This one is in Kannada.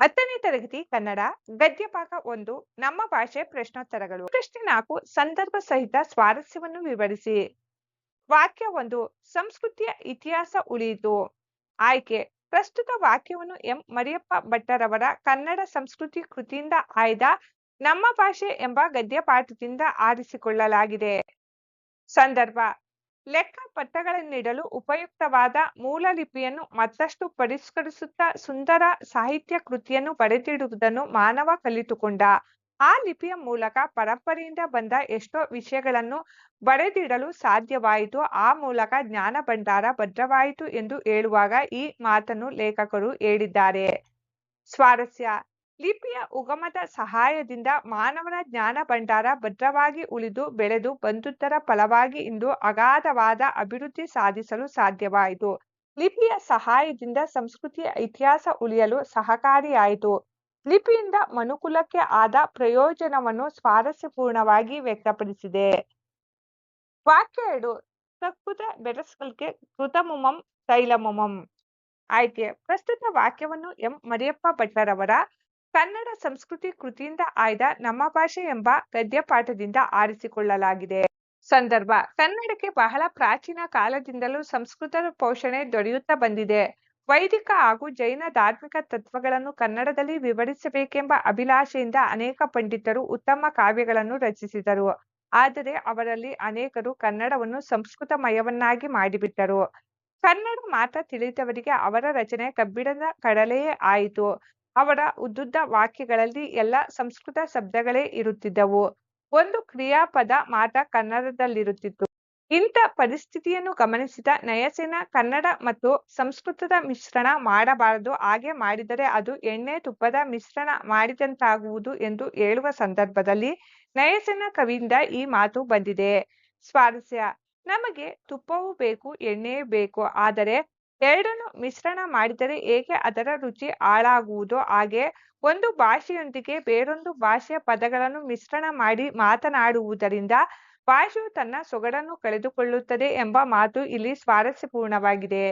10ನೇ ತರಗತಿ ಕನ್ನಡ ಗದ್ಯಪಾಠ 1 ನಮ್ಮ ಭಾಷೆ ಪ್ರಶ್ನೋತ್ತರಗಳು. ಪ್ರಶ್ನೆ 4 ಸಂದರ್ಭ ಸಹಿತ ಸ್ವಾರಸ್ಯವನ್ನು ವಿವರಿಸಿ. ವಾಕ್ಯ 1 ಸಂಸ್ಕೃತಿಯ ಇತಿಹಾಸ ಉಳಿಯಿತು. ಆಯ್ಕೆ ಪ್ರಸ್ತುತ ವಾಕ್ಯವನ್ನು ಎಂ ಮರಿಯಪ್ಪ ಭಟ್ಟರವರ ಕನ್ನಡ ಸಂಸ್ಕೃತಿ ಕೃತಿಯಿಂದ ಆಯ್ದ ನಮ್ಮ ಭಾಷೆ ಎಂಬ ಗದ್ಯಪಾಠದಿಂದ ಆರಿಸಿಕೊಳ್ಳಲಾಗಿದೆ. ಸಂದರ್ಭ ಲೆಕ್ಕ ಪತ್ರಗಳನ್ನಿಡಲು ಉಪಯುಕ್ತವಾದ ಮೂಲ ಲಿಪಿಯನ್ನು ಮತ್ತಷ್ಟು ಪರಿಷ್ಕರಿಸುತ್ತಾ ಸುಂದರ ಸಾಹಿತ್ಯ ಕೃತಿಯನ್ನು ಬರೆದಿಡುವುದನ್ನು ಮಾನವ ಕಲಿತುಕೊಂಡ. ಆ ಲಿಪಿಯ ಮೂಲಕ ಪರಂಪರೆಯಿಂದ ಬಂದ ಎಷ್ಟೋ ವಿಷಯಗಳನ್ನು ಬರೆದಿಡಲು ಸಾಧ್ಯವಾಯಿತು. ಆ ಮೂಲಕ ಜ್ಞಾನ ಭಂಡಾರ ಭದ್ರವಾಯಿತು ಎಂದು ಹೇಳುವಾಗ ಈ ಮಾತನ್ನು ಲೇಖಕರು ಹೇಳಿದ್ದಾರೆ. ಸ್ವಾರಸ್ಯ ಲಿಪಿಯ ಉಗಮದ ಸಹಾಯದಿಂದ ಮಾನವನ ಜ್ಞಾನ ಭಂಡಾರ ಭದ್ರವಾಗಿ ಉಳಿದು ಬೆಳೆದು ಬಂದುದರ ಫಲವಾಗಿ ಇಂದು ಅಗಾಧವಾದ ಅಭಿವೃದ್ಧಿ ಸಾಧಿಸಲು ಸಾಧ್ಯವಾಯಿತು. ಲಿಪಿಯ ಸಹಾಯದಿಂದ ಸಂಸ್ಕೃತಿಯ ಇತಿಹಾಸ ಉಳಿಯಲು ಸಹಕಾರಿಯಾಯಿತು. ಲಿಪಿಯಿಂದ ಮನುಕುಲಕ್ಕೆ ಆದ ಪ್ರಯೋಜನವನ್ನು ಸ್ವಾರಸ್ಯಪೂರ್ಣವಾಗಿ ವ್ಯಕ್ತಪಡಿಸಿದೆ. ವಾಕ್ಯ 2 ಪ್ರಕೃತ ಬೆರಸ್ಕಲ್ಗೆ ಕೃತಮುಮಂ ತೈಲಮುಮಂ. ಆಯ್ಕೆ ಪ್ರಸ್ತುತ ವಾಕ್ಯವನ್ನು ಎಂ ಮರಿಯಪ್ಪ ಭಟ್ಟರವರ ಕನ್ನಡ ಸಂಸ್ಕೃತಿ ಕೃತಿಯಿಂದ ಆಯ್ದ ನಮ್ಮ ಭಾಷೆ ಎಂಬ ಗದ್ಯಪಾಠದಿಂದ ಆರಿಸಿಕೊಳ್ಳಲಾಗಿದೆ. ಸಂದರ್ಭ ಕನ್ನಡಕ್ಕೆ ಬಹಳ ಪ್ರಾಚೀನ ಕಾಲದಿಂದಲೂ ಸಂಸ್ಕೃತದ ಪೋಷಣೆ ದೊರೆಯುತ್ತಾ ಬಂದಿದೆ. ವೈದಿಕ ಹಾಗೂ ಜೈನ ಧಾರ್ಮಿಕ ತತ್ವಗಳನ್ನು ಕನ್ನಡದಲ್ಲಿ ವಿವರಿಸಬೇಕೆಂಬ ಅಭಿಲಾಷೆಯಿಂದ ಅನೇಕ ಪಂಡಿತರು ಉತ್ತಮ ಕಾವ್ಯಗಳನ್ನು ರಚಿಸಿದರು. ಆದರೆ ಅವರಲ್ಲಿ ಅನೇಕರು ಕನ್ನಡವನ್ನು ಸಂಸ್ಕೃತಮಯವನ್ನಾಗಿ ಮಾಡಿಬಿಟ್ಟರು. ಕನ್ನಡ ಮಾತ್ರ ತಿಳಿದವರಿಗೆ ಅವರ ರಚನೆ ಕಬ್ಬಿಣದ ಕಡಲೆಯೇ ಆಯಿತು. ಅವರ ಉದ್ದುದ್ದ ವಾಕ್ಯಗಳಲ್ಲಿ ಎಲ್ಲ ಸಂಸ್ಕೃತ ಶಬ್ದಗಳೇ ಇರುತ್ತಿದ್ದವು. ಒಂದು ಕ್ರಿಯಾಪದ ಮಾತ್ರ ಕನ್ನಡದಲ್ಲಿರುತ್ತಿತ್ತು. ಇಂಥ ಪರಿಸ್ಥಿತಿಯನ್ನು ಗಮನಿಸಿದ ನಯಸೇನ ಕನ್ನಡ ಮತ್ತು ಸಂಸ್ಕೃತದ ಮಿಶ್ರಣ ಮಾಡಬಾರದು, ಹಾಗೆ ಮಾಡಿದರೆ ಅದು ಎಣ್ಣೆ ತುಪ್ಪದ ಮಿಶ್ರಣ ಮಾಡಿದಂತಾಗುವುದು ಎಂದು ಹೇಳುವ ಸಂದರ್ಭದಲ್ಲಿ ನಯಸೇನ ಕವಿಯಿಂದ ಈ ಮಾತು ಬಂದಿದೆ. ಸ್ವಾರಸ್ಯ ನಮಗೆ ತುಪ್ಪವೂ ಬೇಕು ಎಣ್ಣೆಯೂ ಬೇಕು, ಆದರೆ ಎರಡನ್ನು ಮಿಶ್ರಣ ಮಾಡಿದರೆ ಹೇಗೆ ಅದರ ರುಚಿ ಹಾಳಾಗುವುದೋ ಹಾಗೆ ಒಂದು ಭಾಷೆಯೊಂದಿಗೆ ಬೇರೊಂದು ಭಾಷೆಯ ಪದಗಳನ್ನು ಮಿಶ್ರಣ ಮಾಡಿ ಮಾತನಾಡುವುದರಿಂದ ಭಾಷೆಯು ತನ್ನ ಸೊಗಡನ್ನು ಕಳೆದುಕೊಳ್ಳುತ್ತದೆ ಎಂಬ ಮಾತು ಇಲ್ಲಿ ಸ್ವಾರಸ್ಯಪೂರ್ಣವಾಗಿದೆ.